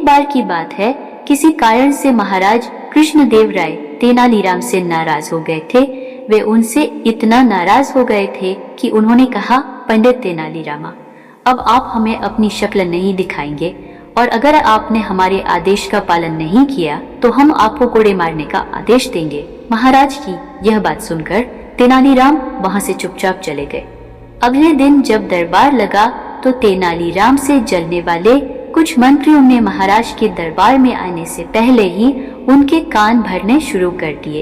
बार की बात है, किसी कारण से महाराज कृष्णदेव राय तेनालीराम से नाराज हो गए थे। वे उनसे इतना नाराज हो गए थे कि उन्होंने कहा, पंडित तेनालीरामा, अब आप हमें अपनी शक्ल नहीं दिखाएंगे और अगर आपने हमारे आदेश का पालन नहीं किया तो हम आपको कोड़े मारने का आदेश देंगे। महाराज की यह बात सुनकर तेनालीराम वहां से चुपचाप चले गए। अगले दिन जब दरबार लगा तो तेनालीराम से जलने वाले कुछ मंत्रियों ने महाराज के दरबार में आने से पहले ही उनके कान भरने शुरू कर दिए।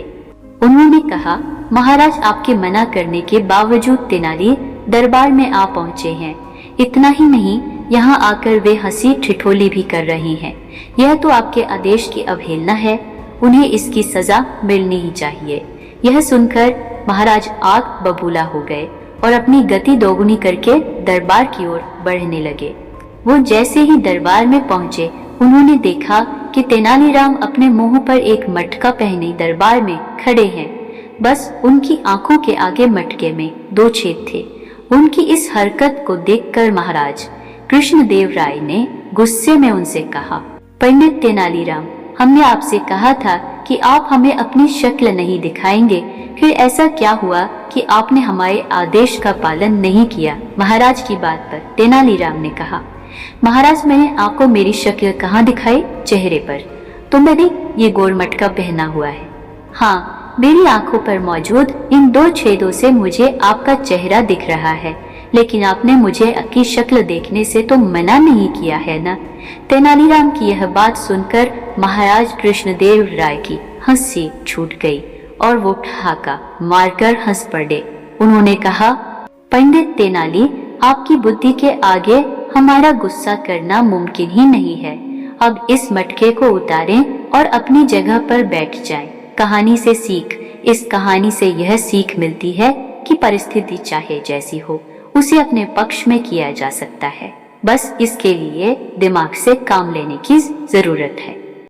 उन्होंने कहा, महाराज आपके मना करने के बावजूद तेनाली दरबार में आ पहुंचे हैं। इतना ही नहीं, यहाँ आकर वे हंसी ठिठोली भी कर रही हैं। यह तो आपके आदेश की अवहेलना है, उन्हें इसकी सजा मिलनी ही चाहिए। यह सुनकर महाराज आग बबूला हो गए और अपनी गति दोगुनी करके दरबार की ओर बढ़ने लगे। वो जैसे ही दरबार में पहुंचे, उन्होंने देखा कि तेनालीराम अपने मुंह पर एक मटका पहने दरबार में खड़े हैं। बस उनकी आंखों के आगे मटके में 2 छेद थे। उनकी इस हरकत को देखकर महाराज कृष्णदेव राय ने गुस्से में उनसे कहा, पंडित तेनालीराम, हमने आपसे कहा था कि आप हमें अपनी शक्ल नहीं दिखाएंगे, फिर ऐसा क्या हुआ कि आपने हमारे आदेश का पालन नहीं किया। महाराज की बात पर तेनालीराम ने कहा, महाराज, मैंने आपको मेरी शक्ल कहाँ दिखाई? चेहरे पर तो मैंने ये गोल मटका पहना हुआ है। हाँ, मेरी आंखों पर मौजूद इन 2 छेदों से मुझे आपका चेहरा दिख रहा है, लेकिन आपने मुझे आपकी शक्ल देखने से तो मना नहीं किया है ना। तेनालीराम की यह बात सुनकर महाराज कृष्णदेव राय की हंसी छूट गई और वो ठहाका मारकर हंस पड़े। उन्होंने कहा, पंडित तेनाली, आपकी बुद्धि के आगे हमारा गुस्सा करना मुमकिन ही नहीं है। अब इस मटके को उतारें और अपनी जगह पर बैठ जाएं। कहानी से सीख, इस कहानी से यह सीख मिलती है कि परिस्थिति चाहे जैसी हो, उसे अपने पक्ष में किया जा सकता है। बस इसके लिए दिमाग से काम लेने की जरूरत है।